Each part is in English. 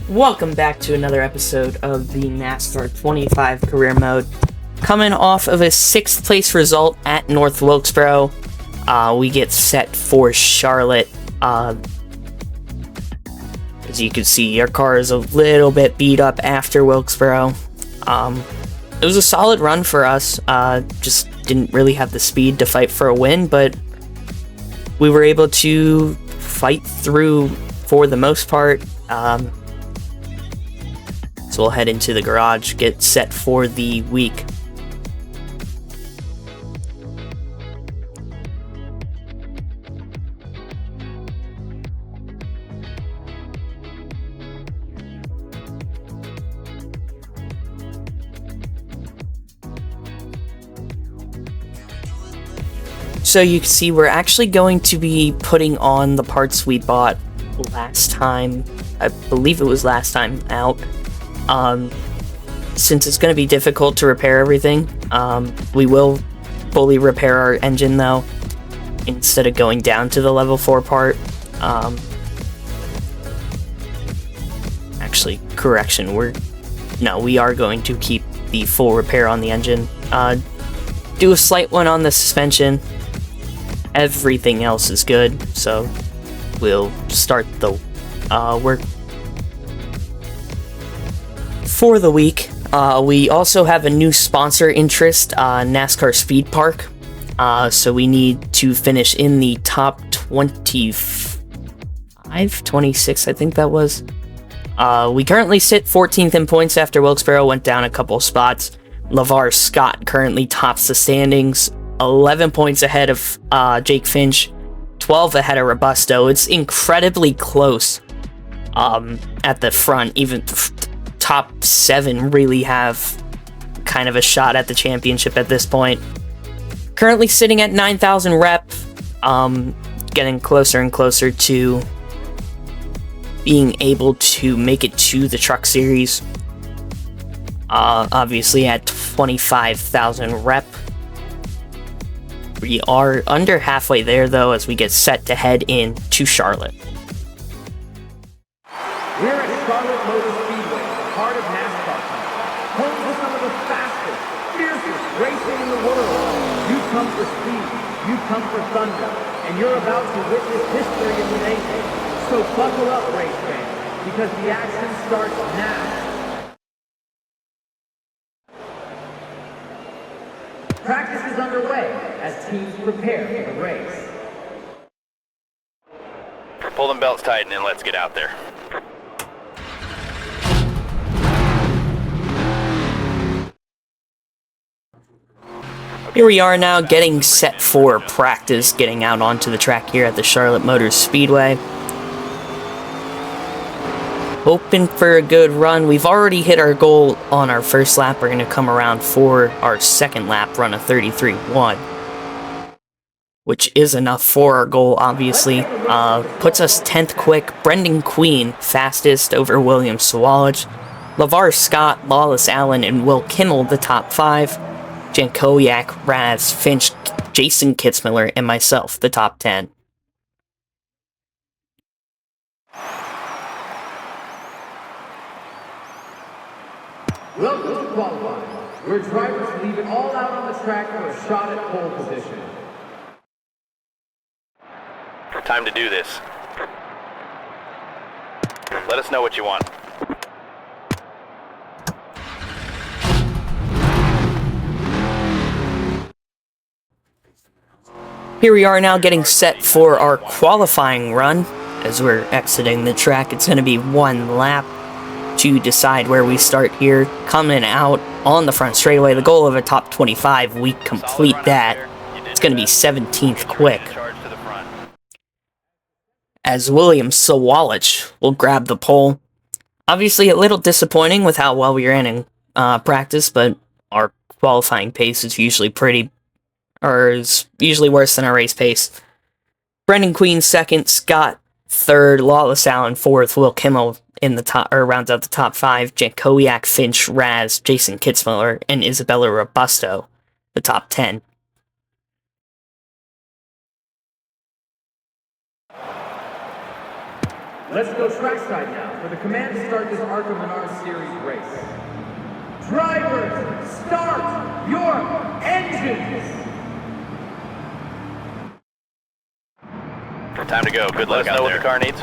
Welcome back to another episode of the NASCAR 25 career mode. Coming off of a 6th place result at North Wilkesboro, we get set for Charlotte. As you can see, our car is a little bit beat up after Wilkesboro. It was a solid run for us, just didn't really have the speed to fight for a win, but we were able to fight through for the most part. So we'll head into the garage, get set for the week. So you can see we're actually going to be putting on the parts we bought last time. I believe it was last time out. Since it's going to be difficult to repair everything, we will fully repair our engine though, instead of going down to the level 4 part. Actually, correction, we are going to keep the full repair on the engine. Do a slight one on the suspension. Everything else is good, so we'll start the work for the week. We also have a new sponsor interest, NASCAR Speed Park. So we need to finish in the top 26, I think that was. We currently sit 14th in points after Wilkesboro went down a couple spots. LeVar Scott currently tops the standings, 11 points ahead of Jake Finch, 12 ahead of Robusto. It's incredibly close at the front. Even top 7 really have kind of a shot at the championship at this point. Currently sitting at 9,000 rep, getting closer and closer to being able to make it to the Truck Series. Obviously at 25,000 rep. We are under halfway there though as we get set to head in to Charlotte. We're at Charlotte Motor Speedway, the heart of NASCAR country, home to some of the fastest, fiercest racing in the world. You come for speed, you come for thunder, and you're about to witness history in the making. So buckle up, race fans, because the action starts now. Practice is underway as teams prepare for the race. Pull them belts tight and let's get out there. Here we are now getting set for practice, getting out onto the track here at the Charlotte Motor Speedway. Hoping for a good run. We've already hit our goal on our first lap. We're going to come around for our second lap, run a 33.1. Which is enough for our goal, obviously. Puts us 10th quick. Brendan Queen, fastest over William Sawalich. LeVar Scott, Lawless Allen, and Will Kimmel, the top 5. Jankowiak, Raz, Finch, Jason Kitzmiller, and myself, the top 10. Welcome to qualifying, where drivers leave it all out on the track for a shot at pole position. Time to do this. Let us know what you want. Here we are now getting set for our qualifying run. As we're exiting the track, it's going to be one lap to decide where we start here. Coming out on the front straightaway, the goal of a top 25, we complete that. It's going to be 17th quick. As William Sawalich will grab the pole. Obviously a little disappointing with how well we ran in practice, but our qualifying pace is usually is usually worse than our race pace. Brendan Queen 2nd, Scott 3rd, Lawless Allen 4th, Will Kimmel in the top, or rounds out the top 5, Jankowiak, Finch, Raz, Jason Kitzmiller, and Isabella Robusto, the top 10. Let's go trackside now for the command to start this Arc of Menard Series race. Drivers, start your engines! Time to go. Good luck out there. Let us know what the car needs.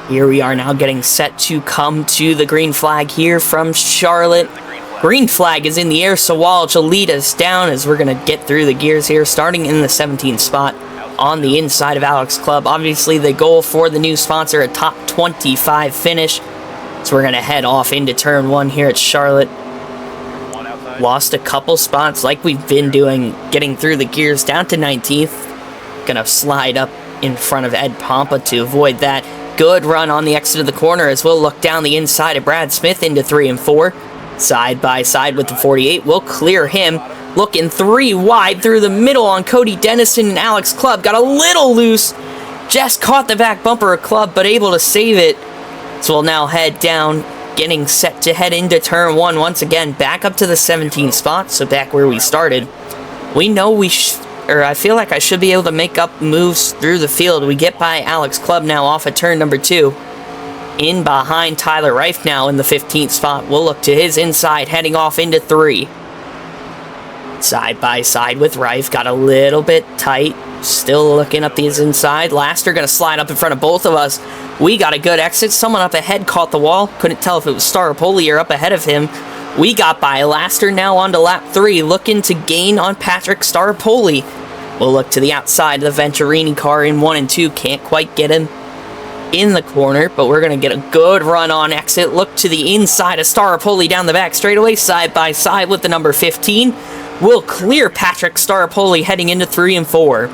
Here we are now getting set to come to the green flag here from Charlotte. Green flag is in the air, so Walsh will lead us down as we're going to get through the gears here, starting in the 17th spot on the inside of Alex Club. Obviously, the goal for the new sponsor, a top 25 finish. So we're going to head off into turn 1 here at Charlotte. Lost a couple spots like we've been doing, getting through the gears down to 19th. Going to slide up in front of Ed Pompa to avoid that. Good run on the exit of the corner as we'll look down the inside of Brad Smith into 3 and 4. Side by side with the 48. We'll clear him. Looking 3 wide through the middle on Cody Dennison and Alex Club. Got a little loose. Just caught the back bumper of Club, but able to save it. So we'll now head down, getting set to head into turn 1 once again. Back up to the 17th spot, so back where we started. We know I feel like I should be able to make up moves through the field. We get by Alex Club now off at turn number 2. In behind Tyler Reif now in the 15th spot. We'll look to his inside, heading off into 3. Side by side with Reif. Got a little bit tight. Still looking up his inside. Laster going to slide up in front of both of us. We got a good exit. Someone up ahead caught the wall. Couldn't tell if it was Staropoli or up ahead of him. We got by Laster now onto lap 3. Looking to gain on Patrick Staropoli. We'll look to the outside of the Venturini car in 1 and 2. Can't quite get him in the corner, but we're going to get a good run on exit. Look to the inside of Staropoli down the back straightaway, side by side with the number 15. We'll clear Patrick Staropoli heading into 3 and 4.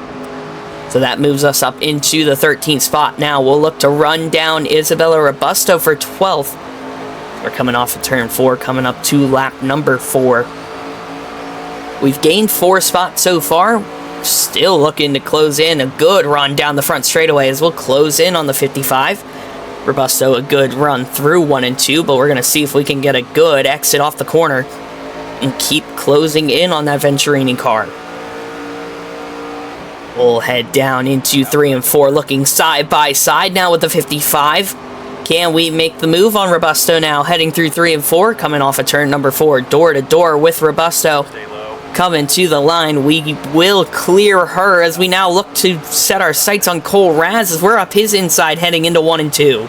So that moves us up into the 13th spot. Now we'll look to run down Isabella Robusto for 12th. We're coming off of turn 4, coming up to lap number 4. We've gained 4 spots so far. Still looking to close in. A good run down the front straightaway as we'll close in on the 55. Robusto a good run through 1 and 2, but we're going to see if we can get a good exit off the corner and keep closing in on that Venturini car. We'll head down into 3 and 4, looking side by side now with the 55. Can we make the move on Robusto now, heading through 3 and 4, coming off of turn number 4, door to door with Robusto. Coming to the line, we will clear her as we now look to set our sights on Cole Raz as we're up his inside heading into 1 and 2.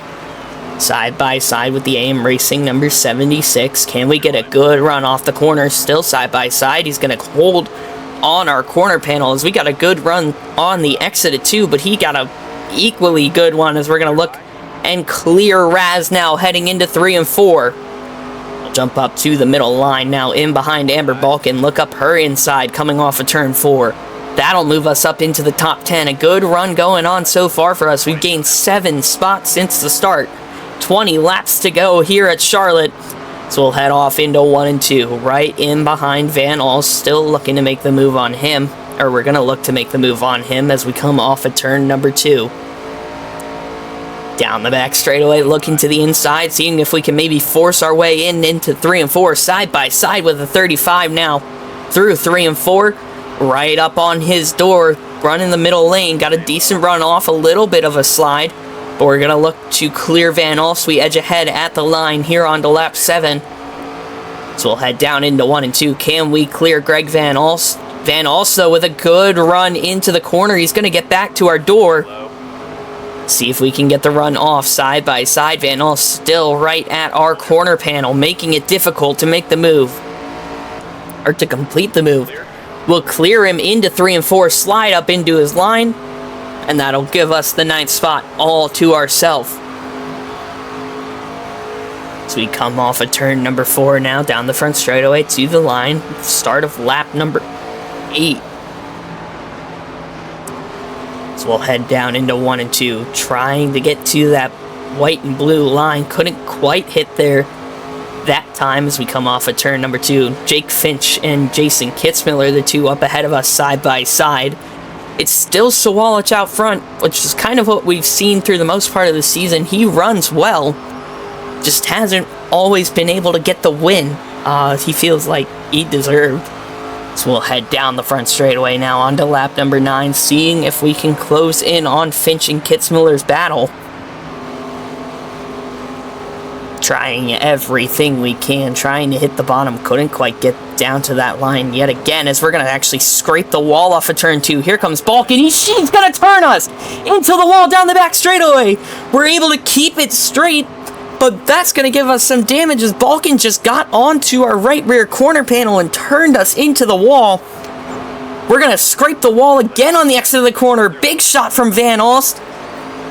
Side by side with the AM Racing number 76. Can we get a good run off the corner? Still side by side. He's going to hold on our corner panel as we got a good run on the exit at 2, but he got a equally good one as we're going to look and clear Raz now heading into 3 and 4. We'll jump up to the middle line now in behind Amber Balkan. Look up her inside coming off of turn 4. That'll move us up into the top 10. A good run going on so far for us. We've gained 7 spots since the start. 20 laps to go here at Charlotte. So we'll head off into 1 and 2. Right in behind Van All. Still looking to make the move on him. Or we're going to look to make the move on him as we come off of turn number 2. Down the back straightaway, looking to the inside, seeing if we can maybe force our way in into 3 and 4, side by side with the 35 now. Through 3 and 4, right up on his door, running the middle lane, got a decent run off, a little bit of a slide, but we're going to look to clear Van All, so we edge ahead at the line here on to lap 7. So we'll head down into 1 and 2. Can we clear Greg Van Alst? Van also with a good run into the corner. He's going to get back to our door. See if we can get the run off side by side. Van Alst still right at our corner panel, making it difficult to make the move. Or to complete the move. We'll clear him into 3 and 4, slide up into his line, and that'll give us the 9th spot all to ourselves. So we come off of turn number 4 now, down the front straightaway to the line. Start of lap number 8. So we'll head down into 1 and 2, trying to get to that white and blue line. Couldn't quite hit there that time as we come off of turn number 2. Jake Finch and Jason Kitzmiller, the two up ahead of us side by side. It's still Sawalich out front, which is kind of what we've seen through the most part of the season. He runs well, just hasn't always been able to get the win. He feels like he deserved. So we'll head down the front straightaway now onto lap number 9, seeing if we can close in on Finch and Kitzmiller's battle. Trying everything we can, trying to hit the bottom. Couldn't quite get down to that line yet again, as we're going to actually scrape the wall off of turn 2. Here comes Balkan. He's going to turn us into the wall down the back straightaway. We're able to keep it straight, but that's going to give us some damage as Balkan just got onto our right rear corner panel and turned us into the wall. We're going to scrape the wall again on the exit of the corner. Big shot from Van Alst.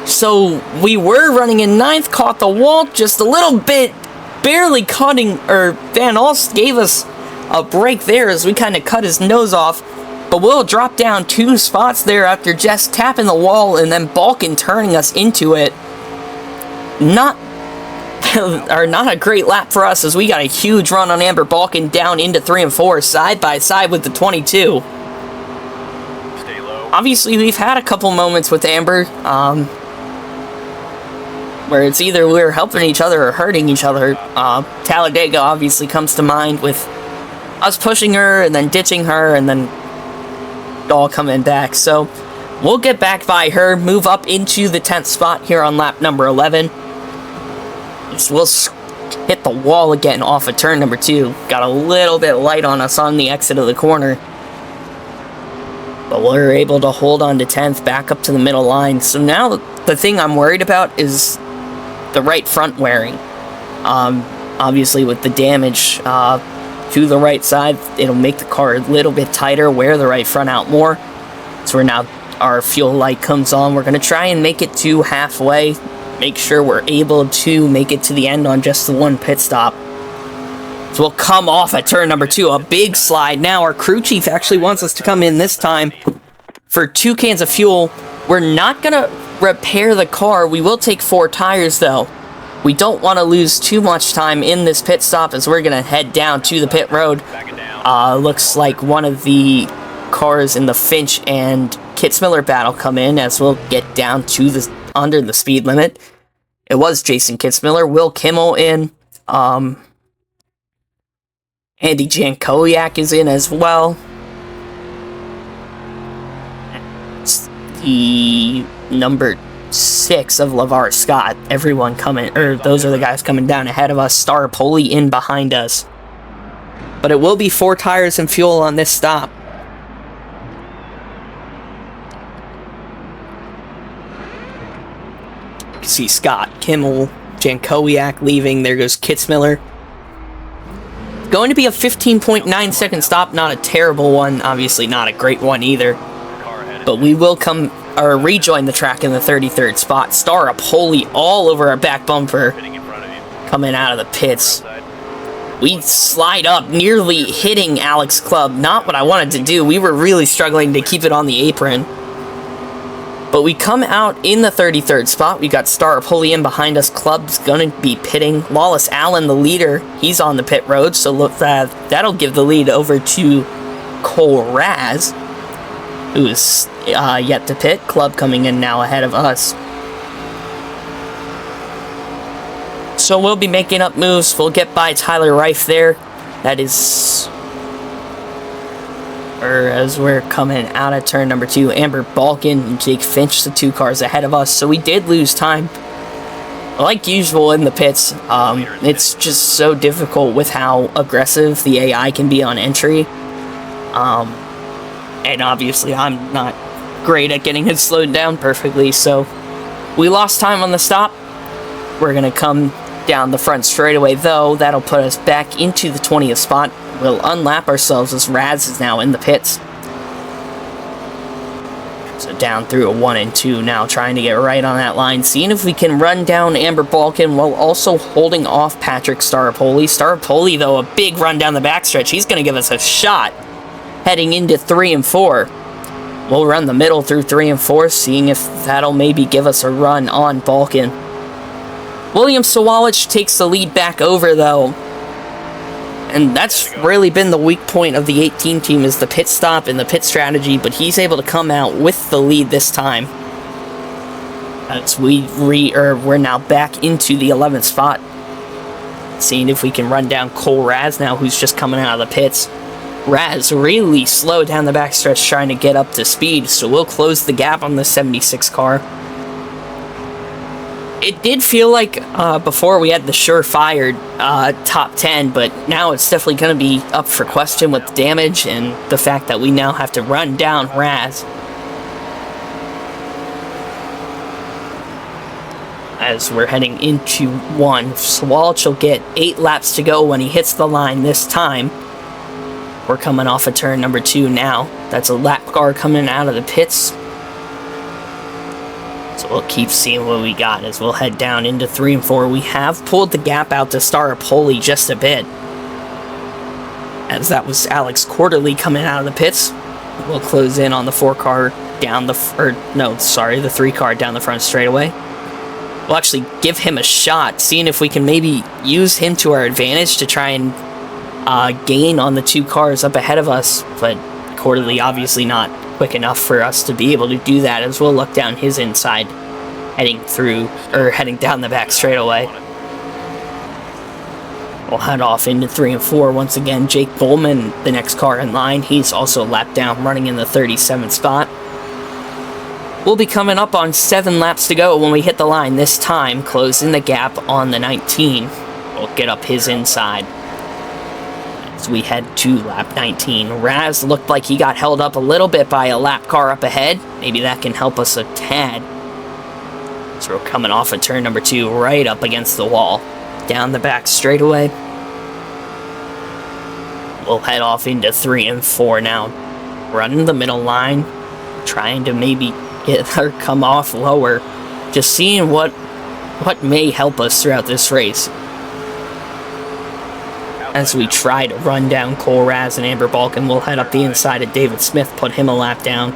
So we were running in 9th, caught the wall just a little bit, barely cutting, or Van Alst gave us a break there as we kind of cut his nose off. But we'll drop down 2 spots there after just tapping the wall and then Balkan turning us into it. Not a great lap for us, as we got a huge run on Amber Balkan down into 3 and 4, side by side with the 22. Stay low. Obviously, we've had a couple moments with Amber, where it's either we're helping each other or hurting each other. Talladega obviously comes to mind with us pushing her and then ditching her and then all coming back. So we'll get back by her, move up into the 10th spot here on lap number 11. So we'll hit the wall again off of turn number 2. Got a little bit light on us on the exit of the corner, but we're able to hold on to 10th, back up to the middle line. So now the thing I'm worried about is the right front wearing. Obviously with the damage to the right side, it'll make the car a little bit tighter, wear the right front out more. So we're now, our fuel light comes on. We're going to try and make it to halfway, make sure we're able to make it to the end on just the one pit stop. So we'll come off at turn number 2, a big slide. Now our crew chief actually wants us to come in this time for 2 cans of fuel. We're not going to repair the car. We will take 4 tires though. We don't want to lose too much time in this pit stop, as we're going to head down to the pit road. Looks like one of the cars in the Finch and Kitzmiller battle come in, as we'll get down to the under the speed limit. It was Jason Kitzmiller, Will Kimmel in, Andy Jankowiak is in as well. It's the number 6 of LeVar Scott. Everyone coming, or those are the guys coming down ahead of us. Star Poli in behind us. But it will be 4 tires and fuel on this stop. You can see Scott, Kimmel, Jankowiak leaving. There goes Kitzmiller. Going to be a 15.9 second stop. Not a terrible one. Obviously not a great one either. But we will come or rejoin the track in the 33rd spot. Star Poli all over our back bumper coming out of the pits. We slide up, nearly hitting Alex Clubb. Not what I wanted to do. We were really struggling to keep it on the apron. But we come out in the 33rd spot. We got Star Poli in behind us. Clubb's going to be pitting. Lawless Allen, the leader, he's on the pit road. So look, that'll give the lead over to Cole Raz, who's yet to pit. Clubb coming in now ahead of us. So we'll be making up moves. We'll get by Tyler Reif there. That is, or as we're coming out of turn number 2, Amber Balkan and Jake Finch, the 2 cars ahead of us. So we did lose time. Like usual in the pits, it's just so difficult with how aggressive the AI can be on entry. And obviously I'm not great at getting it slowed down perfectly, so we lost time on the stop. We're going to come down the front straightaway though. That'll put us back into the 20th spot. We'll unlap ourselves as Raz is now in the pits. So down through a 1 and 2 now, trying to get right on that line. Seeing if we can run down Amber Balkan while also holding off Patrick Staropoli. Staropoli though, a big run down the backstretch. He's going to give us a shot heading into 3 and 4. We'll run the middle through 3 and 4, seeing if that'll maybe give us a run on Balkan. William Sawalich takes the lead back over though. And that's really been the weak point of the 18 team, is the pit stop and the pit strategy, but he's able to come out with the lead this time. As we're now back into the 11th spot. seeing if we can run down Cole Raz now, who's just coming out of the pits. Raz really slowed down the backstretch trying to get up to speed, so we'll close the gap on the 76 car. It did feel like before we had the surefire top 10, but now it's definitely going to be up for question with the damage and the fact that we now have to run down Raz. As we're heading into 1, Swalch will get 8 laps to go when he hits the line this time. We're coming off of turn number 2 now. That's a lap car coming out of the pits. So we'll keep seeing what we got as we'll head down into 3 and 4. We have pulled the gap out to Staropoli just a bit, as that was Alex Quarterly coming out of the pits. We'll close in on the 4 car down the... the 3 car down the front straightaway. We'll actually give him a shot, seeing if we can maybe use him to our advantage to try and gain on the 2 cars up ahead of us, but Quarterly obviously not quick enough for us to be able to do that, as we'll look down his inside heading down the back straightaway. We'll head off into 3 and 4 once again. Jake Bowman, the next car in line, he's also lapped down, running in the 37th spot. We'll be coming up on 7 laps to go when we hit the line this time, closing the gap on the 19. We'll get up his inside as we head to lap 19. Raz looked like he got held up a little bit by a lap car up ahead. Maybe that can help us a tad. So we're coming off of turn number 2, right up against the wall. Down the back straightaway. We'll head off into 3 and 4 now. Running the middle line, trying to maybe get her come off lower. Just seeing what may help us throughout this race, as we try to run down Cole Raz and Amber Balkin. We'll head up the inside of David Smith, put him a lap down.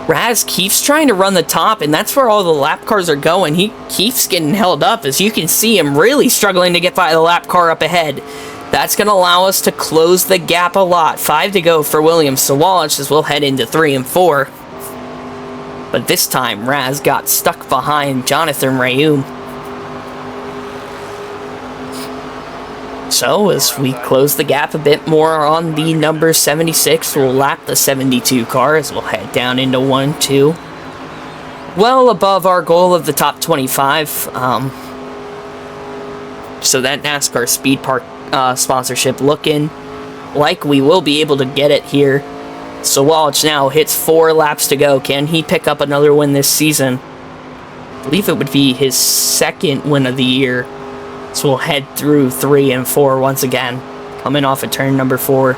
Raz keeps trying to run the top, and that's where all the lap cars are going. He keeps getting held up, as you can see him really struggling to get by the lap car up ahead. That's going to allow us to close the gap a lot. 5 to go for William Sawalich as we'll head into 3 and 4. But this time, Raz got stuck behind Jonathan Rayum. So, as we close the gap a bit more on the number 76, we'll lap the 72 car as we'll head down into 1, 2. Well above our goal of the top 25. So that NASCAR Speed Park sponsorship looking like we will be able to get it here. So Walsh now hits 4 laps to go. Can he pick up another win this season? I believe it would be his 2nd win of the year. So we'll head through 3 and 4 once again. Coming off of turn number 4.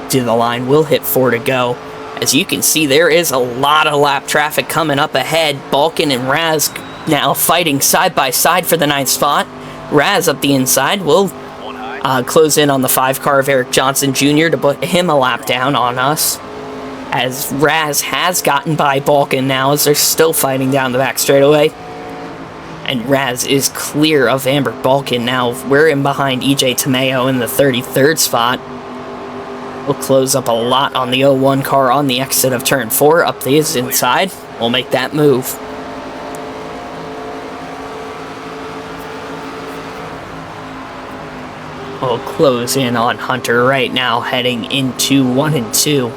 To the line, we'll hit 4 to go. As you can see, there is a lot of lap traffic coming up ahead. Balkin and Raz now fighting side by side for the 9th spot. Raz up the inside will close in on the 5 car of Eric Johnson Jr. to put him a lap down on us, as Raz has gotten by Balkin now, as they're still fighting down the back straightaway. And Raz is clear of Amber Balkin now. We're in behind EJ Tomeo in the 33rd spot. We'll close up a lot on the 01 car on the exit of turn 4. Up his inside. We'll make that move. We'll close in on Hunter right now, heading into 1 and 2.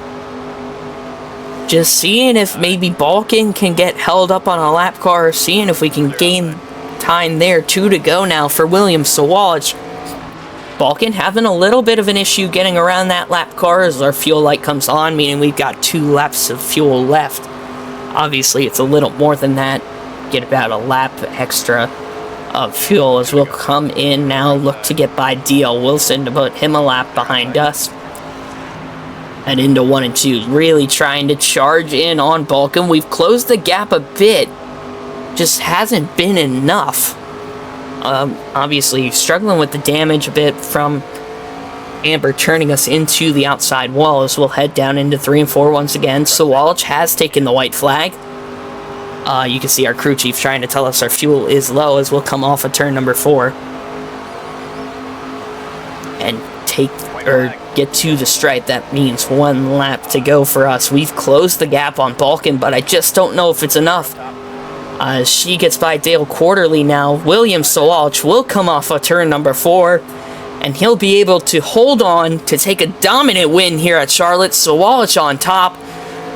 Just seeing if maybe Balkin can get held up on a lap car, seeing if we can gain time there. 2 to go now for William Sawalich. Balkin having a little bit of an issue getting around that lap car as our fuel light comes on, meaning we've got 2 laps of fuel left. Obviously, it's a little more than that. Get about a lap extra of fuel as we'll come in now, look to get by DL Wilson to put him a lap behind us. And into 1 and 2, really trying to charge in on Balkin. We've closed the gap a bit, just hasn't been enough. Obviously struggling with the damage a bit from Amber turning us into the outside wall as we'll head down into 3 and 4 once again. Sawalich has taken the white flag. You can see our crew chief trying to tell us our fuel is low as we'll come off of turn number 4 and get to the stripe. That means 1 lap to go for us. We've closed the gap on Balkin, but I just don't know if it's enough. She gets by Dale Quarterly now. William Sawalch will come off of turn number 4, and he'll be able to hold on to take a dominant win here at Charlotte. Sawalch on top.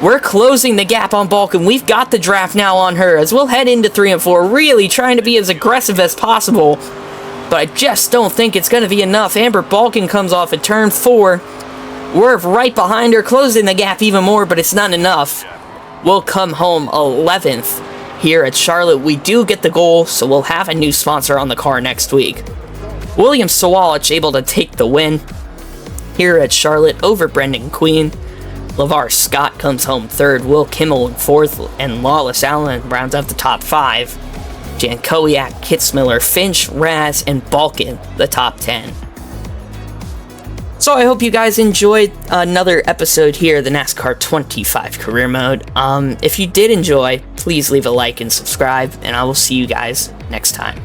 We're closing the gap on Balkan. We've got the draft now on her as we'll head into 3 and 4, really trying to be as aggressive as possible. But I just don't think it's going to be enough. Amber Balkan comes off at turn 4. We're right behind her, closing the gap even more, but it's not enough. We'll come home 11th here at Charlotte. We do get the goal, so we'll have a new sponsor on the car next week. William Sawalch able to take the win here at Charlotte over Brendan Queen. LeVar Scott comes home 3rd, Will Kimmel in 4th, and Lawless Allen rounds out the top 5. Jan Kowiak, Kitzmiller, Finch, Raz, and Balkan the top 10. So I hope you guys enjoyed another episode here, the NASCAR 25 Career Mode. If you did enjoy, please leave a like and subscribe, and I will see you guys next time.